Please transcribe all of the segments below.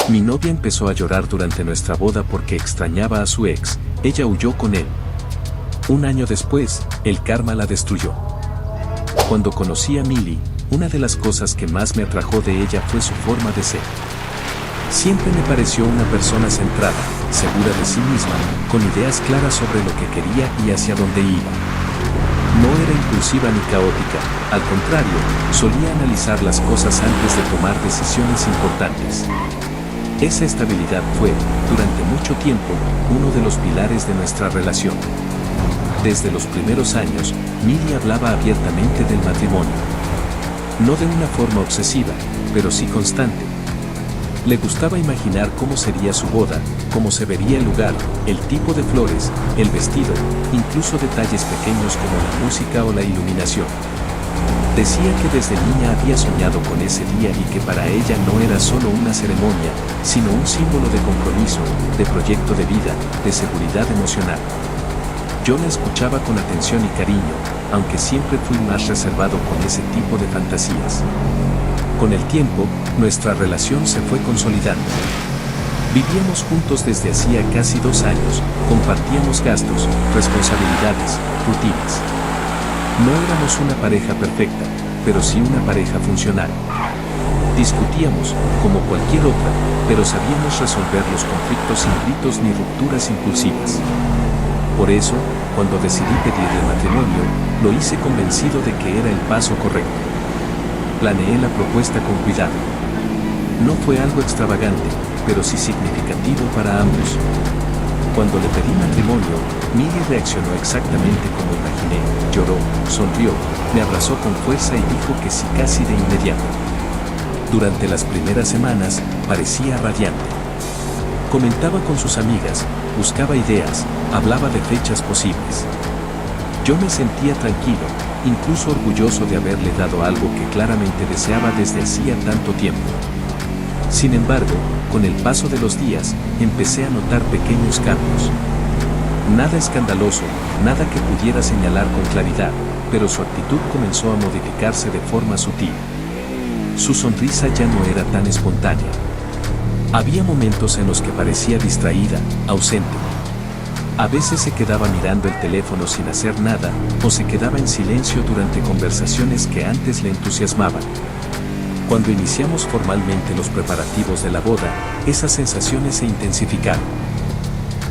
Mi novia empezó a llorar durante nuestra boda porque extrañaba a su ex. Ella huyó con él. Un año después, el karma la destruyó. Cuando conocí a Millie, una de las cosas que más me atrajo de ella fue su forma de ser. Siempre me pareció una persona centrada, segura de sí misma, con ideas claras sobre lo que quería y hacia dónde iba. No era impulsiva ni caótica, al contrario, solía analizar las cosas antes de tomar decisiones importantes. Esa estabilidad fue, durante mucho tiempo, uno de los pilares de nuestra relación. Desde los primeros años, Millie hablaba abiertamente del matrimonio. No de una forma obsesiva, pero sí constante. Le gustaba imaginar cómo sería su boda, cómo se vería el lugar, el tipo de flores, el vestido, incluso detalles pequeños como la música o la iluminación. Decía que desde niña había soñado con ese día y que para ella no era solo una ceremonia, sino un símbolo de compromiso, de proyecto de vida, de seguridad emocional. Yo la escuchaba con atención y cariño, aunque siempre fui más reservado con ese tipo de fantasías. Con el tiempo, nuestra relación se fue consolidando. Vivíamos juntos desde hacía casi 2 años, compartíamos gastos, responsabilidades, rutinas. No éramos una pareja perfecta, pero sí una pareja funcional. Discutíamos, como cualquier otra, pero sabíamos resolver los conflictos sin gritos ni rupturas impulsivas. Por eso, cuando decidí pedirle matrimonio, lo hice convencido de que era el paso correcto. Planeé la propuesta con cuidado. No fue algo extravagante, pero sí significativo para ambos. Cuando le pedí matrimonio, Millie reaccionó exactamente como imaginé, lloró, sonrió, me abrazó con fuerza y dijo que sí casi de inmediato. Durante las primeras semanas, parecía radiante. Comentaba con sus amigas, buscaba ideas, hablaba de fechas posibles. Yo me sentía tranquilo, incluso orgulloso de haberle dado algo que claramente deseaba desde hacía tanto tiempo. Sin embargo, con el paso de los días, empecé a notar pequeños cambios. Nada escandaloso, nada que pudiera señalar con claridad, pero su actitud comenzó a modificarse de forma sutil. Su sonrisa ya no era tan espontánea. Había momentos en los que parecía distraída, ausente. A veces se quedaba mirando el teléfono sin hacer nada, o se quedaba en silencio durante conversaciones que antes le entusiasmaban. Cuando iniciamos formalmente los preparativos de la boda, esas sensaciones se intensificaron.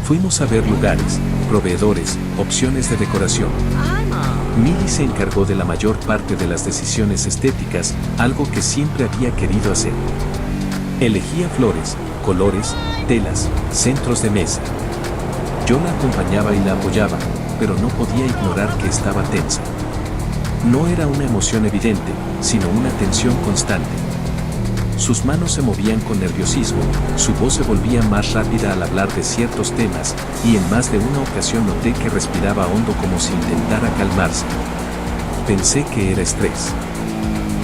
Fuimos a ver lugares, proveedores, opciones de decoración. Millie se encargó de la mayor parte de las decisiones estéticas, algo que siempre había querido hacer. Elegía flores, colores, telas, centros de mesa. Yo la acompañaba y la apoyaba, pero no podía ignorar que estaba tensa. No era una emoción evidente, sino una tensión constante. Sus manos se movían con nerviosismo, su voz se volvía más rápida al hablar de ciertos temas, y en más de una ocasión noté que respiraba hondo como si intentara calmarse. Pensé que era estrés.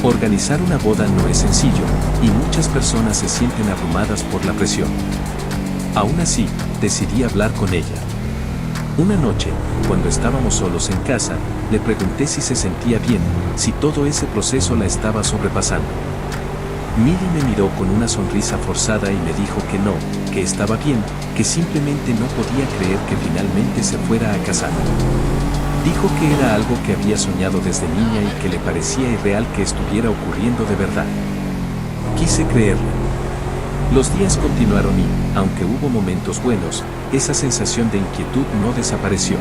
Organizar una boda no es sencillo, y muchas personas se sienten abrumadas por la presión. Aún así, decidí hablar con ella. Una noche, cuando estábamos solos en casa, le pregunté si se sentía bien, si todo ese proceso la estaba sobrepasando. Millie me miró con una sonrisa forzada y me dijo que no, que estaba bien, que simplemente no podía creer que finalmente se fuera a casar. Dijo que era algo que había soñado desde niña y que le parecía irreal que estuviera ocurriendo de verdad. Quise creerle. Los días continuaron y, aunque hubo momentos buenos, esa sensación de inquietud no desapareció.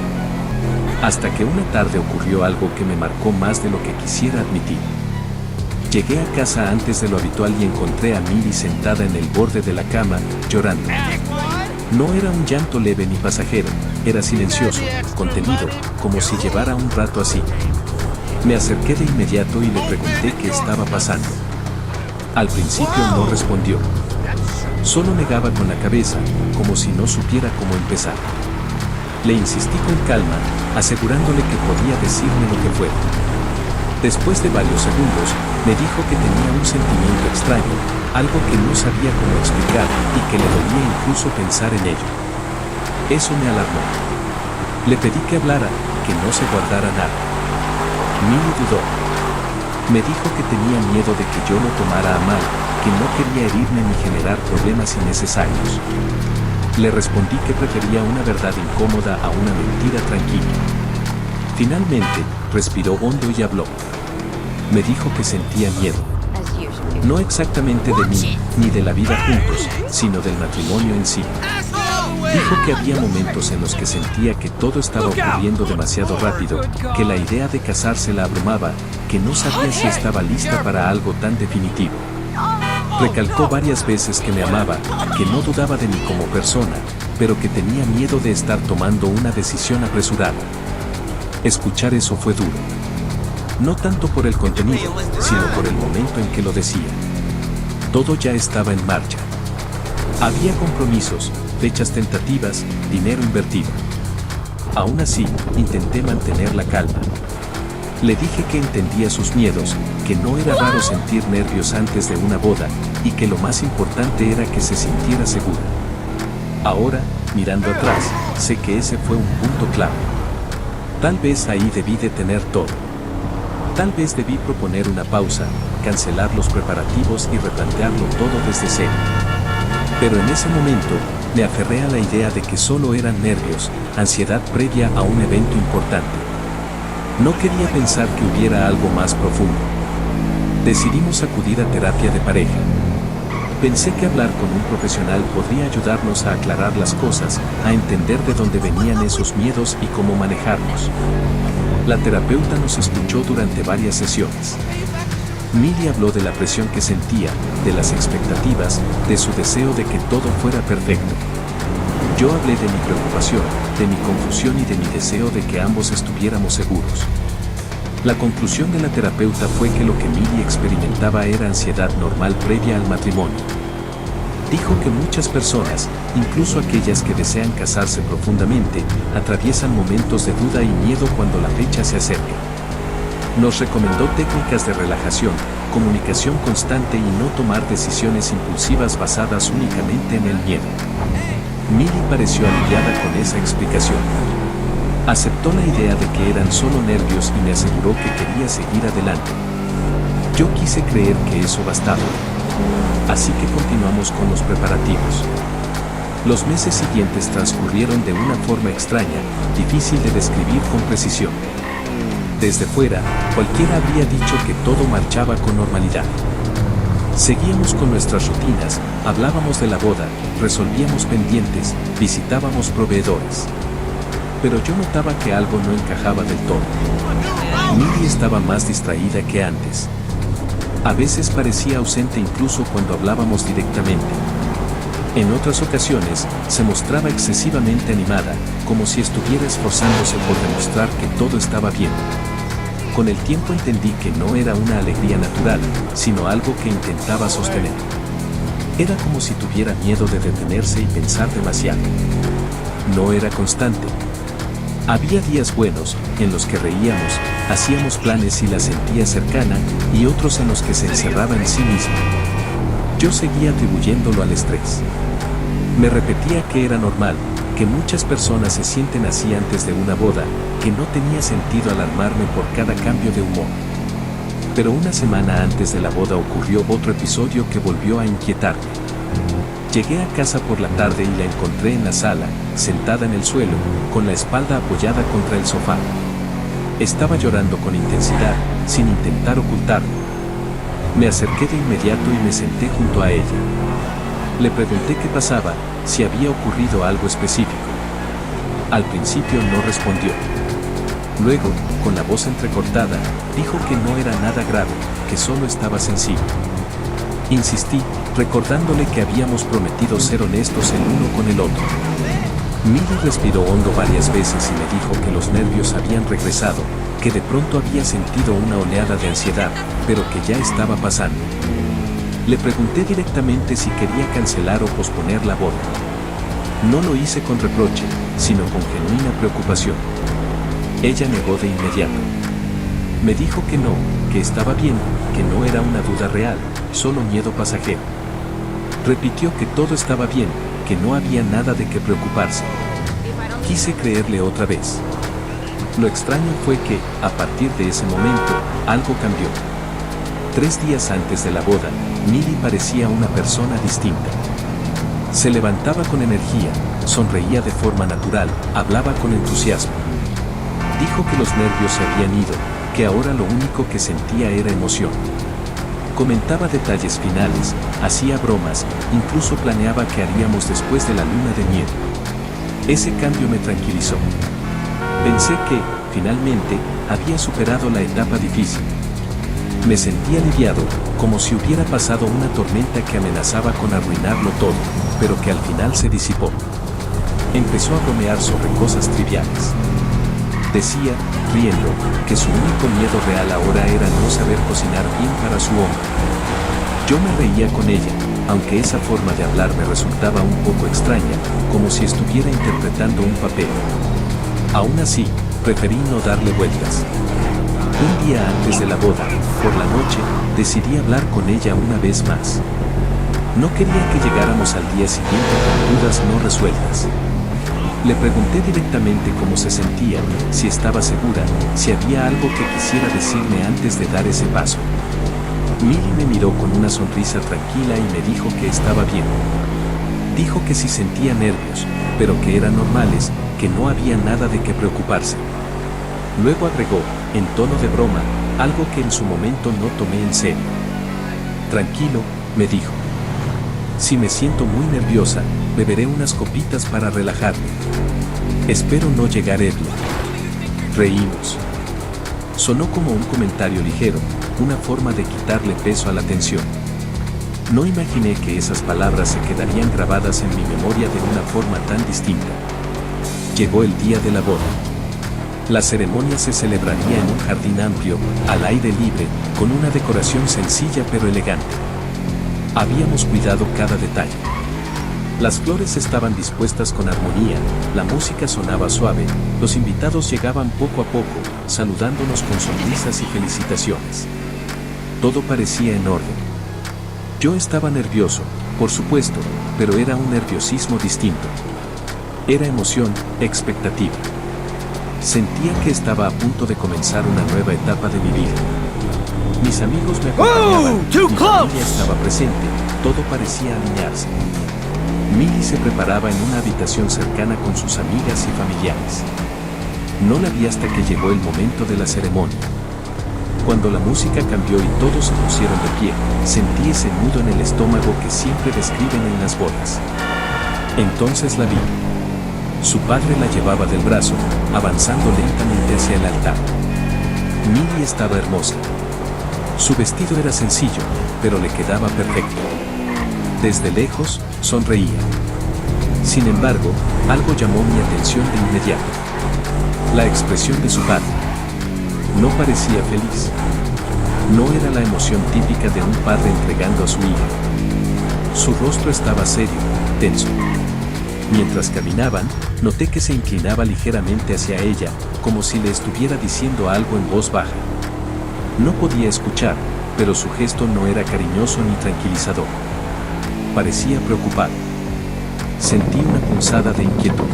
Hasta que una tarde ocurrió algo que me marcó más de lo que quisiera admitir. Llegué a casa antes de lo habitual y encontré a Millie sentada en el borde de la cama, llorando. No era un llanto leve ni pasajero, era silencioso, contenido, como si llevara un rato así. Me acerqué de inmediato y le pregunté qué estaba pasando. Al principio no respondió. Solo negaba con la cabeza, como si no supiera cómo empezar. Le insistí con calma, asegurándole que podía decirme lo que fuera. Después de varios segundos, me dijo que tenía un sentimiento extraño, algo que no sabía cómo explicar y que le dolía incluso pensar en ello. Eso me alarmó. Le pedí que hablara, que no se guardara nada. Millie dudó. Me dijo que tenía miedo de que yo lo tomara a mal, que no quería herirme ni generar problemas innecesarios. Le respondí que prefería una verdad incómoda a una mentira tranquila. Finalmente, respiró hondo y habló. Me dijo que sentía miedo. No exactamente de mí, ni de la vida juntos, sino del matrimonio en sí. Dijo que había momentos en los que sentía que todo estaba ocurriendo demasiado rápido, que la idea de casarse la abrumaba, que no sabía si estaba lista para algo tan definitivo. Recalcó varias veces que me amaba, que no dudaba de mí como persona, pero que tenía miedo de estar tomando una decisión apresurada. Escuchar eso fue duro. No tanto por el contenido, sino por el momento en que lo decía. Todo ya estaba en marcha. Había compromisos, fechas tentativas, dinero invertido. Aún así, intenté mantener la calma. Le dije que entendía sus miedos, que no era raro sentir nervios antes de una boda, y que lo más importante era que se sintiera segura. Ahora, mirando atrás, sé que ese fue un punto clave. Tal vez ahí debí detener todo. Tal vez debí proponer una pausa, cancelar los preparativos y replantearlo todo desde cero. Pero en ese momento, me aferré a la idea de que solo eran nervios, ansiedad previa a un evento importante. No quería pensar que hubiera algo más profundo. Decidimos acudir a terapia de pareja. Pensé que hablar con un profesional podría ayudarnos a aclarar las cosas, a entender de dónde venían esos miedos y cómo manejarlos. La terapeuta nos escuchó durante varias sesiones. Millie habló de la presión que sentía, de las expectativas, de su deseo de que todo fuera perfecto. Yo hablé de mi preocupación, de mi confusión y de mi deseo de que ambos estuviéramos seguros. La conclusión de la terapeuta fue que lo que Millie experimentaba era ansiedad normal previa al matrimonio. Dijo que muchas personas, incluso aquellas que desean casarse profundamente, atraviesan momentos de duda y miedo cuando la fecha se acerca. Nos recomendó técnicas de relajación, comunicación constante y no tomar decisiones impulsivas basadas únicamente en el miedo. Millie pareció aliviada con esa explicación. Aceptó la idea de que eran solo nervios y me aseguró que quería seguir adelante. Yo quise creer que eso bastaba. Así que continuamos con los preparativos. Los meses siguientes transcurrieron de una forma extraña, difícil de describir con precisión. Desde fuera, cualquiera habría dicho que todo marchaba con normalidad. Seguíamos con nuestras rutinas, hablábamos de la boda, resolvíamos pendientes, visitábamos proveedores. Pero yo notaba que algo no encajaba del todo. Millie estaba más distraída que antes. A veces parecía ausente incluso cuando hablábamos directamente. En otras ocasiones, se mostraba excesivamente animada, como si estuviera esforzándose por demostrar que todo estaba bien. Con el tiempo entendí que no era una alegría natural, sino algo que intentaba sostener. Era como si tuviera miedo de detenerse y pensar demasiado. No era constante. Había días buenos, en los que reíamos, hacíamos planes y la sentía cercana, y otros en los que se encerraba en sí misma. Yo seguía atribuyéndolo al estrés. Me repetía que era normal, que muchas personas se sienten así antes de una boda, que no tenía sentido alarmarme por cada cambio de humor. Pero una semana antes de la boda ocurrió otro episodio que volvió a inquietarme. Llegué a casa por la tarde y la encontré en la sala, sentada en el suelo, con la espalda apoyada contra el sofá. Estaba llorando con intensidad, sin intentar ocultarlo. Me acerqué de inmediato y me senté junto a ella. Le pregunté qué pasaba, si había ocurrido algo específico. Al principio no respondió. Luego, con la voz entrecortada, dijo que no era nada grave, que solo estaba sensible. Insistí, recordándole que habíamos prometido ser honestos el uno con el otro. Millie respiró hondo varias veces y me dijo que los nervios habían regresado, que de pronto había sentido una oleada de ansiedad, pero que ya estaba pasando. Le pregunté directamente si quería cancelar o posponer la boda. No lo hice con reproche, sino con genuina preocupación. Ella negó de inmediato. Me dijo que no, que estaba bien, que no era una duda real, solo miedo pasajero. Repitió que todo estaba bien, que no había nada de qué preocuparse. Quise creerle otra vez. Lo extraño fue que, a partir de ese momento, algo cambió. 3 días antes de la boda, Milly parecía una persona distinta. Se levantaba con energía, sonreía de forma natural, hablaba con entusiasmo. Dijo que los nervios se habían ido, que ahora lo único que sentía era emoción. Comentaba detalles finales, hacía bromas, incluso planeaba qué haríamos después de la luna de miel. Ese cambio me tranquilizó. Pensé que, finalmente, había superado la etapa difícil. Me sentí aliviado, como si hubiera pasado una tormenta que amenazaba con arruinarlo todo, pero que al final se disipó. Empezó a bromear sobre cosas triviales. Decía, riendo, que su único miedo real ahora era no saber cocinar bien para su hombre. Yo me reía con ella, aunque esa forma de hablar me resultaba un poco extraña, como si estuviera interpretando un papel. Aún así, preferí no darle vueltas. Un día antes de la boda, por la noche, decidí hablar con ella una vez más. No quería que llegáramos al día siguiente con dudas no resueltas. Le pregunté directamente cómo se sentía, si estaba segura, si había algo que quisiera decirme antes de dar ese paso. Milly me miró con una sonrisa tranquila y me dijo que estaba bien. Dijo que sí sentía nervios, pero que eran normales, que no había nada de qué preocuparse. Luego agregó, en tono de broma, algo que en su momento no tomé en serio. Tranquilo, me dijo. Si me siento muy nerviosa, beberé unas copitas para relajarme. Espero no llegar ebria. Reímos. Sonó como un comentario ligero, una forma de quitarle peso a la tensión. No imaginé que esas palabras se quedarían grabadas en mi memoria de una forma tan distinta. Llegó el día de la boda. La ceremonia se celebraría en un jardín amplio, al aire libre, con una decoración sencilla pero elegante. Habíamos cuidado cada detalle. Las flores estaban dispuestas con armonía, la música sonaba suave, los invitados llegaban poco a poco, saludándonos con sonrisas y felicitaciones. Todo parecía en orden. Yo estaba nervioso, por supuesto, pero era un nerviosismo distinto. Era emoción, expectativa. Sentía que estaba a punto de comenzar una nueva etapa de mi vida. Mis amigos me acompañaban, mi familia estaba presente, todo parecía alinearse. Milly se preparaba en una habitación cercana con sus amigas y familiares. No la vi hasta que llegó el momento de la ceremonia. Cuando la música cambió y todos se pusieron de pie, sentí ese nudo en el estómago que siempre describen en las bodas. Entonces la vi. Su padre la llevaba del brazo, avanzando lentamente hacia el altar. Milly estaba hermosa. Su vestido era sencillo, pero le quedaba perfecto. Desde lejos, sonreía. Sin embargo, algo llamó mi atención de inmediato. La expresión de su padre. No parecía feliz. No era la emoción típica de un padre entregando a su hija. Su rostro estaba serio, tenso. Mientras caminaban, noté que se inclinaba ligeramente hacia ella, como si le estuviera diciendo algo en voz baja. No podía escuchar, pero su gesto no era cariñoso ni tranquilizador. Parecía preocupado. Sentí una punzada de inquietud.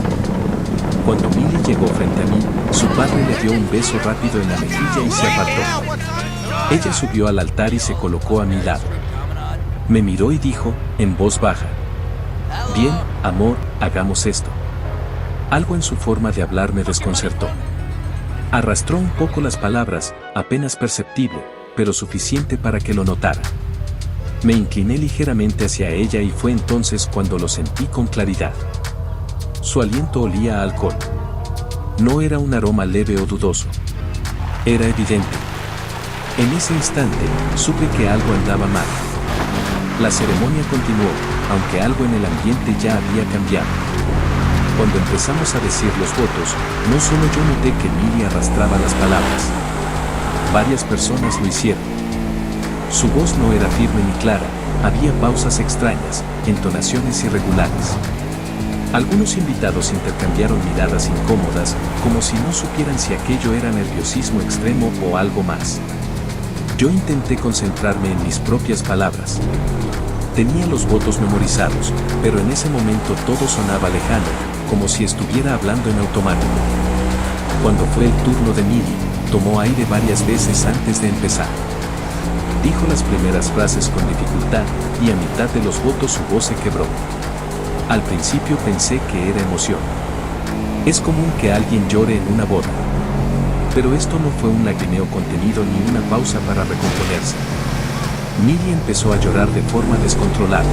Cuando Milly llegó frente a mí, su padre le dio un beso rápido en la mejilla y se apartó. Ella subió al altar y se colocó a mi lado. Me miró y dijo, en voz baja: «Bien, amor, hagamos esto». Algo en su forma de hablar me desconcertó. Arrastró un poco las palabras, apenas perceptible, pero suficiente para que lo notara. Me incliné ligeramente hacia ella y fue entonces cuando lo sentí con claridad. Su aliento olía a alcohol. No era un aroma leve o dudoso. Era evidente. En ese instante, supe que algo andaba mal. La ceremonia continuó, aunque algo en el ambiente ya había cambiado. Cuando empezamos a decir los votos, no solo yo noté que Milly arrastraba las palabras. Varias personas lo hicieron. Su voz no era firme ni clara, había pausas extrañas, entonaciones irregulares. Algunos invitados intercambiaron miradas incómodas, como si no supieran si aquello era nerviosismo extremo o algo más. Yo intenté concentrarme en mis propias palabras. Tenía los votos memorizados, pero en ese momento todo sonaba lejano, como si estuviera hablando en automático. Cuando fue el turno de Milly, tomó aire varias veces antes de empezar. Dijo las primeras frases con dificultad y a mitad de los votos su voz se quebró. Al principio pensé que era emoción. Es común que alguien llore en una boda. Pero esto no fue un lagrimeo contenido ni una pausa para recomponerse. Millie empezó a llorar de forma descontrolada.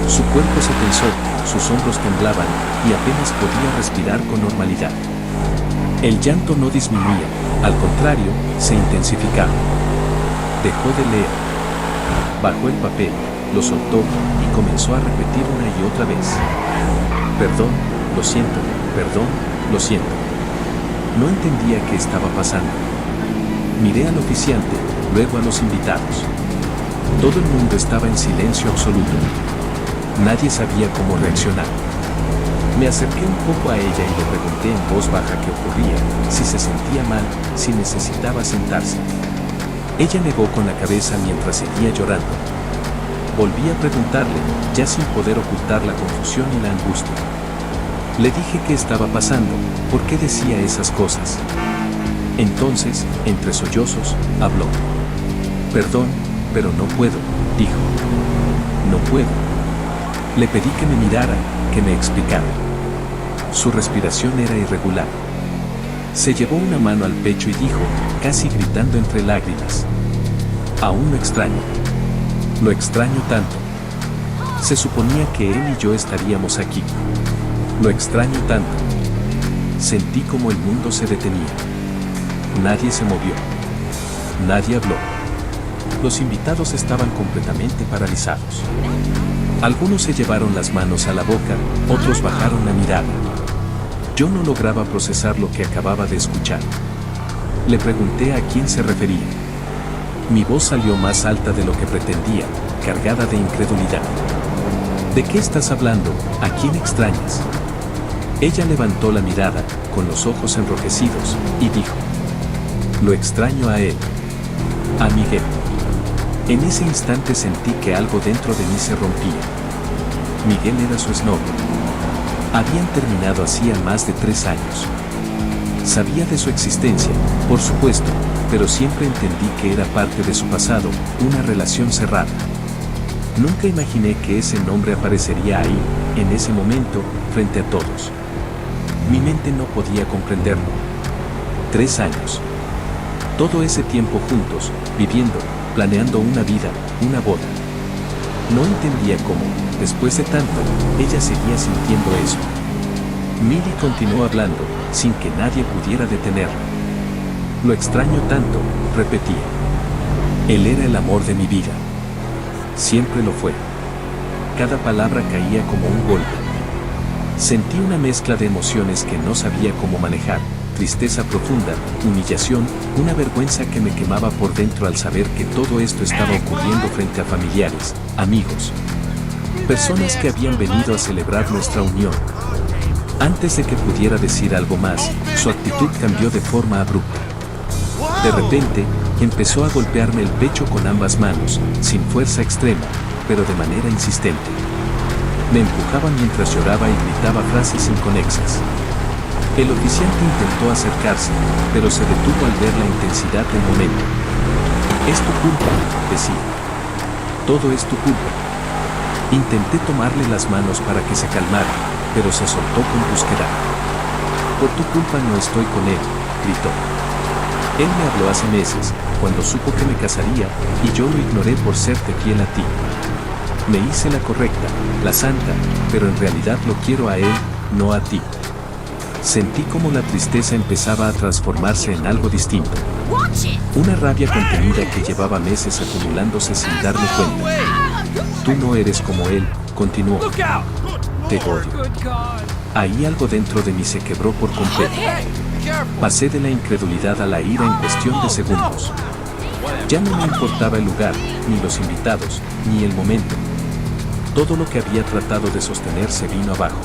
Su cuerpo se tensó, sus hombros temblaban y apenas podía respirar con normalidad. El llanto no disminuía, al contrario, se intensificaba. Dejó de leer. Bajó el papel, lo soltó y comenzó a repetir una y otra vez. Perdón, lo siento, perdón, lo siento. No entendía qué estaba pasando. Miré al oficiante, luego a los invitados. Todo el mundo estaba en silencio absoluto. Nadie sabía cómo reaccionar. Me acerqué un poco a ella y le pregunté en voz baja qué ocurría, si se sentía mal, si necesitaba sentarse. Ella negó con la cabeza mientras seguía llorando. Volví a preguntarle, ya sin poder ocultar la confusión y la angustia. Le dije qué estaba pasando, por qué decía esas cosas. Entonces, entre sollozos, habló. Perdón, pero no puedo, dijo. No puedo. Le pedí que me mirara, que me explicara. Su respiración era irregular. Se llevó una mano al pecho y dijo, casi gritando entre lágrimas. Aún lo extraño. Lo extraño tanto. Se suponía que él y yo estaríamos aquí. Lo extraño tanto. Sentí como el mundo se detenía. Nadie se movió. Nadie habló. Los invitados estaban completamente paralizados. Algunos se llevaron las manos a la boca, otros bajaron la mirada. Yo no lograba procesar lo que acababa de escuchar. Le pregunté a quién se refería. Mi voz salió más alta de lo que pretendía, cargada de incredulidad. ¿De qué estás hablando? ¿A quién extrañas? Ella levantó la mirada, con los ojos enrojecidos, y dijo. Lo extraño a él. A Miguel. En ese instante sentí que algo dentro de mí se rompía. Miguel era su exnovio. Habían terminado hacía más de 3 años. Sabía de su existencia, por supuesto, pero siempre entendí que era parte de su pasado, una relación cerrada. Nunca imaginé que ese nombre aparecería ahí, en ese momento, frente a todos. Mi mente no podía comprenderlo. 3 años. Todo ese tiempo juntos, viviendo, planeando una vida, una boda. No entendía cómo, después de tanto, ella seguía sintiendo eso. Millie continuó hablando, sin que nadie pudiera detenerla. Lo extraño tanto, repetía. Él era el amor de mi vida. Siempre lo fue. Cada palabra caía como un golpe. Sentí una mezcla de emociones que no sabía cómo manejar. Tristeza profunda, humillación, una vergüenza que me quemaba por dentro al saber que todo esto estaba ocurriendo frente a familiares, amigos, personas que habían venido a celebrar nuestra unión. Antes de que pudiera decir algo más, su actitud cambió de forma abrupta. De repente, empezó a golpearme el pecho con ambas manos, sin fuerza extrema, pero de manera insistente. Me empujaba mientras lloraba y gritaba frases inconexas. El oficiante intentó acercarse, pero se detuvo al ver la intensidad del momento. Es tu culpa, decía. Todo es tu culpa. Intenté tomarle las manos para que se calmara, pero se soltó con brusquedad. Por tu culpa no estoy con él, gritó. Él me habló hace meses, cuando supo que me casaría, y yo lo ignoré por serte fiel a ti. Me hice la correcta, la santa, pero en realidad lo quiero a él, no a ti. Sentí como la tristeza empezaba a transformarse en algo distinto. Una rabia contenida que llevaba meses acumulándose sin darme cuenta. Tú no eres como él, continuó. Te odio. Ahí algo dentro de mí se quebró por completo. Pasé de la incredulidad a la ira en cuestión de segundos. Ya no me importaba el lugar, ni los invitados, ni el momento. Todo lo que había tratado de sostener se vino abajo.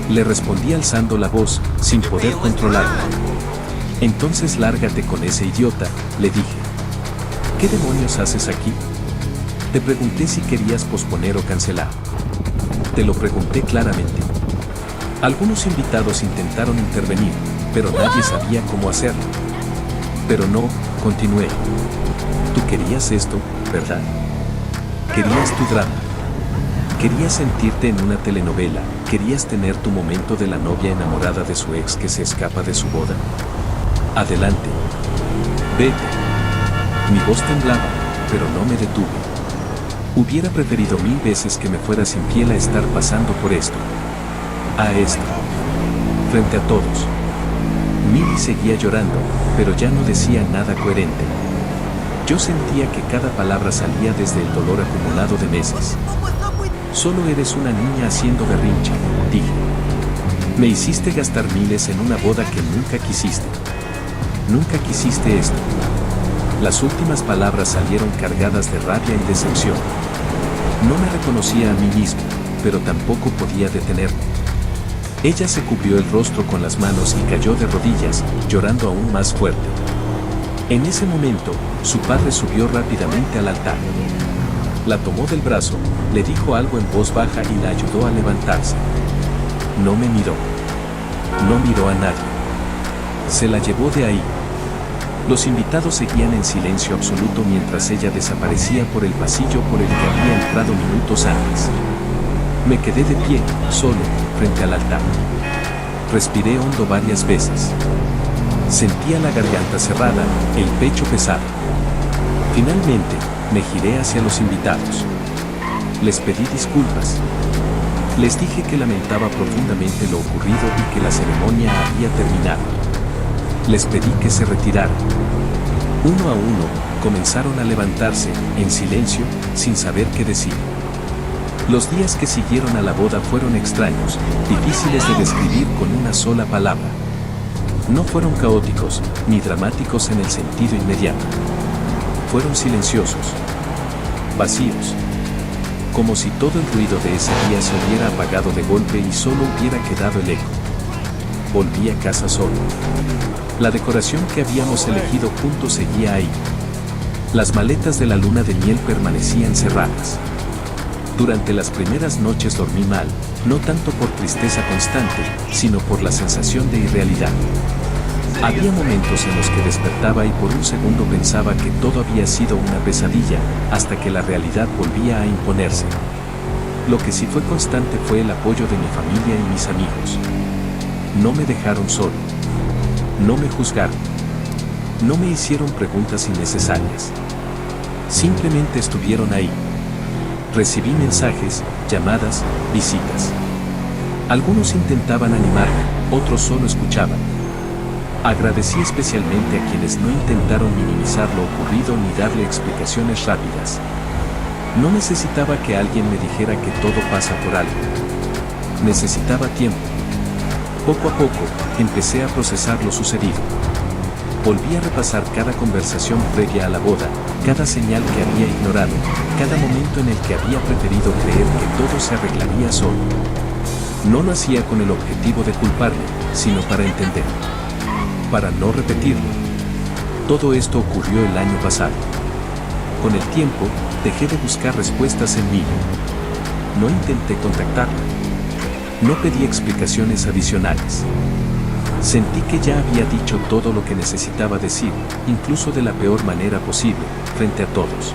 Le respondí alzando la voz, sin poder controlarla. Entonces lárgate con ese idiota, le dije. ¿Qué demonios haces aquí? Te pregunté si querías posponer o cancelar. Te lo pregunté claramente. Algunos invitados intentaron intervenir, pero nadie sabía cómo hacerlo. Pero no, continué. Tú querías esto, ¿verdad? Querías tu drama. Querías sentirte en una telenovela, querías tener tu momento de la novia enamorada de su ex que se escapa de su boda. Adelante. Vete. Mi voz temblaba, pero no me detuve. Hubiera preferido 1000 veces que me fueras infiel a estar pasando por esto. A esto. Frente a todos. Milly seguía llorando, pero ya no decía nada coherente. Yo sentía que cada palabra salía desde el dolor acumulado de meses. Solo eres una niña haciendo berrinche, dije. Me hiciste gastar miles en una boda que nunca quisiste. Nunca quisiste esto. Las últimas palabras salieron cargadas de rabia y decepción. No me reconocía a mí mismo, pero tampoco podía detenerme. Ella se cubrió el rostro con las manos y cayó de rodillas, llorando aún más fuerte. En ese momento, su padre subió rápidamente al altar. La tomó del brazo, le dijo algo en voz baja y la ayudó a levantarse. No me miró. No miró a nadie. Se la llevó de ahí. Los invitados seguían en silencio absoluto mientras ella desaparecía por el pasillo por el que había entrado minutos antes. Me quedé de pie, solo, frente al altar. Respiré hondo varias veces. Sentía la garganta cerrada, el pecho pesado. Finalmente, me giré hacia los invitados. Les pedí disculpas. Les dije que lamentaba profundamente lo ocurrido y que la ceremonia había terminado. Les pedí que se retiraran. Uno a uno, comenzaron a levantarse, en silencio, sin saber qué decir. Los días que siguieron a la boda fueron extraños, difíciles de describir con una sola palabra. No fueron caóticos, ni dramáticos en el sentido inmediato. Fueron silenciosos, vacíos, como si todo el ruido de ese día se hubiera apagado de golpe y solo hubiera quedado el eco. Volví a casa solo. La decoración que habíamos elegido juntos seguía ahí. Las maletas de la luna de miel permanecían cerradas. Durante las primeras noches dormí mal, no tanto por tristeza constante, sino por la sensación de irrealidad. Había momentos en los que despertaba y por un segundo pensaba que todo había sido una pesadilla, hasta que la realidad volvía a imponerse. Lo que sí fue constante fue el apoyo de mi familia y mis amigos. No me dejaron solo. No me juzgaron. No me hicieron preguntas innecesarias. Simplemente estuvieron ahí. Recibí mensajes, llamadas, visitas. Algunos intentaban animarme, otros solo escuchaban. Agradecí especialmente a quienes no intentaron minimizar lo ocurrido ni darle explicaciones rápidas. No necesitaba que alguien me dijera que todo pasa por algo. Necesitaba tiempo. Poco a poco, empecé a procesar lo sucedido. Volví a repasar cada conversación previa a la boda, cada señal que había ignorado, cada momento en el que había preferido creer que todo se arreglaría solo. No lo hacía con el objetivo de culparme, sino para entender. Para no repetirlo. Todo esto ocurrió el año pasado. Con el tiempo, dejé de buscar respuestas en mí. No intenté contactarla. No pedí explicaciones adicionales. Sentí que ya había dicho todo lo que necesitaba decir, incluso de la peor manera posible, frente a todos.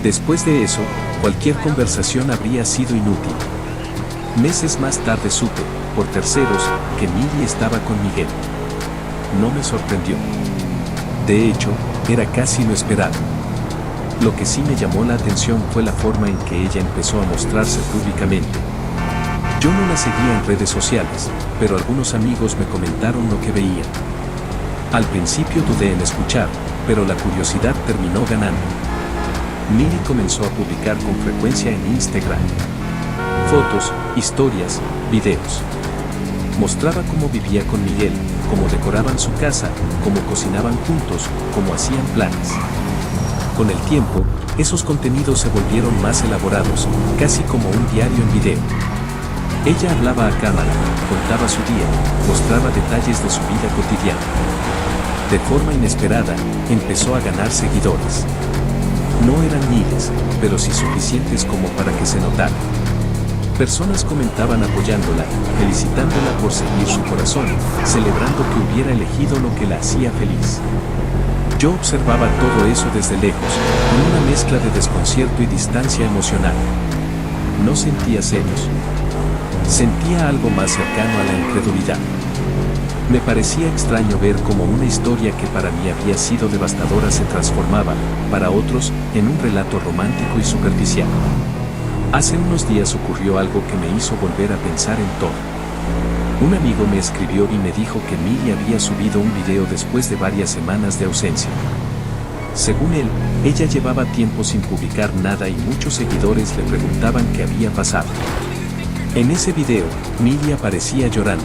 Después de eso, cualquier conversación habría sido inútil. Meses más tarde supe, por terceros, que Milly estaba con Miguel. No me sorprendió. De hecho, era casi lo esperado. Lo que sí me llamó la atención fue la forma en que ella empezó a mostrarse públicamente. Yo no la seguía en redes sociales, pero algunos amigos me comentaron lo que veían. Al principio dudé en escuchar, pero la curiosidad terminó ganando. Milly comenzó a publicar con frecuencia en Instagram. Fotos, historias, videos. Mostraba cómo vivía con Miguel, cómo decoraban su casa, cómo cocinaban juntos, cómo hacían planes. Con el tiempo, esos contenidos se volvieron más elaborados, casi como un diario en video. Ella hablaba a cámara, contaba su día, mostraba detalles de su vida cotidiana. De forma inesperada, empezó a ganar seguidores. No eran miles, pero sí suficientes como para que se notara. Personas comentaban apoyándola, felicitándola por seguir su corazón, celebrando que hubiera elegido lo que la hacía feliz. Yo observaba todo eso desde lejos, con una mezcla de desconcierto y distancia emocional. No sentía celos. Sentía algo más cercano a la incredulidad. Me parecía extraño ver cómo una historia que para mí había sido devastadora se transformaba, para otros, en un relato romántico y superficial. Hace unos días ocurrió algo que me hizo volver a pensar en todo. Un amigo me escribió y me dijo que Milly había subido un video después de varias semanas de ausencia. Según él, ella llevaba tiempo sin publicar nada y muchos seguidores le preguntaban qué había pasado. En ese video, Milly aparecía llorando.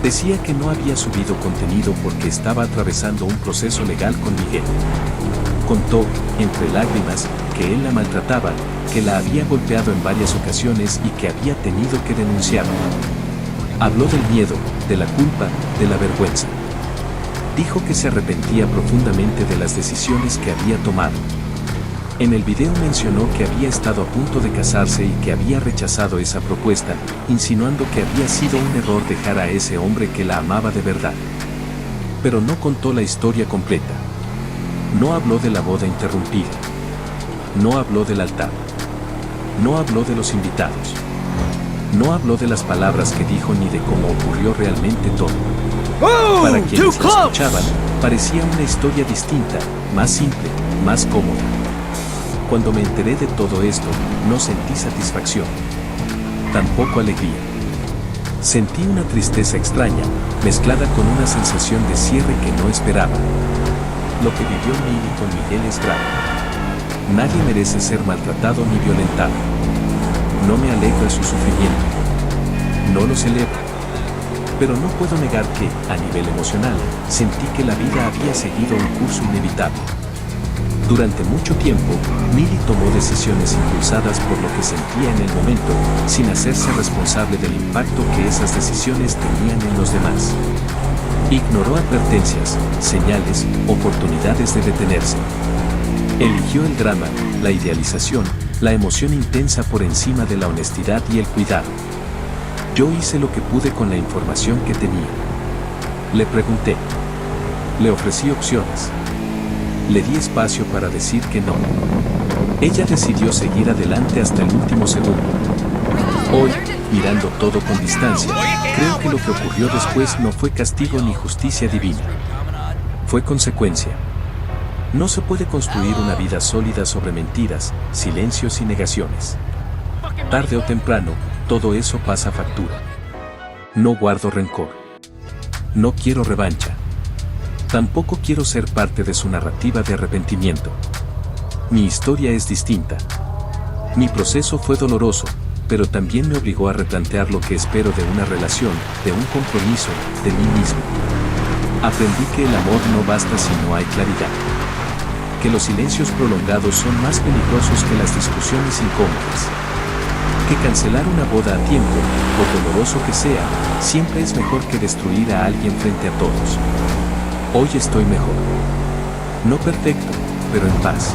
Decía que no había subido contenido porque estaba atravesando un proceso legal con Miguel. Contó, entre lágrimas, que él la maltrataba, que la había golpeado en varias ocasiones y que había tenido que denunciarlo. Habló del miedo, de la culpa, de la vergüenza. Dijo que se arrepentía profundamente de las decisiones que había tomado. En el video mencionó que había estado a punto de casarse y que había rechazado esa propuesta, insinuando que había sido un error dejar a ese hombre que la amaba de verdad. Pero no contó la historia completa. No habló de la boda interrumpida. No habló del altar. No habló de los invitados. No habló de las palabras que dijo ni de cómo ocurrió realmente todo. Para quienes la escuchaban, parecía una historia distinta, más simple, más cómoda. Cuando me enteré de todo esto, no sentí satisfacción. Tampoco alegría. Sentí una tristeza extraña, mezclada con una sensación de cierre que no esperaba. Lo que vivió Milly con Miguel es grave. Nadie merece ser maltratado ni violentado. No me alegra su sufrimiento. No lo celebro. Pero no puedo negar que, a nivel emocional, sentí que la vida había seguido un curso inevitable. Durante mucho tiempo, Milly tomó decisiones impulsadas por lo que sentía en el momento, sin hacerse responsable del impacto que esas decisiones tenían en los demás. Ignoró advertencias, señales, oportunidades de detenerse. Eligió el drama, la idealización, la emoción intensa por encima de la honestidad y el cuidado. Yo hice lo que pude con la información que tenía. Le pregunté. Le ofrecí opciones. Le di espacio para decir que no. Ella decidió seguir adelante hasta el último segundo. Hoy, mirando todo con distancia, creo que lo que ocurrió después no fue castigo ni justicia divina. Fue consecuencia. No se puede construir una vida sólida sobre mentiras, silencios y negaciones. Tarde o temprano, todo eso pasa factura. No guardo rencor. No quiero revancha. Tampoco quiero ser parte de su narrativa de arrepentimiento. Mi historia es distinta. Mi proceso fue doloroso, pero también me obligó a replantear lo que espero de una relación, de un compromiso, de mí mismo. Aprendí que el amor no basta si no hay claridad. Que los silencios prolongados son más peligrosos que las discusiones incómodas. Que cancelar una boda a tiempo, por doloroso que sea, siempre es mejor que destruir a alguien frente a todos. Hoy estoy mejor. No perfecto, pero en paz.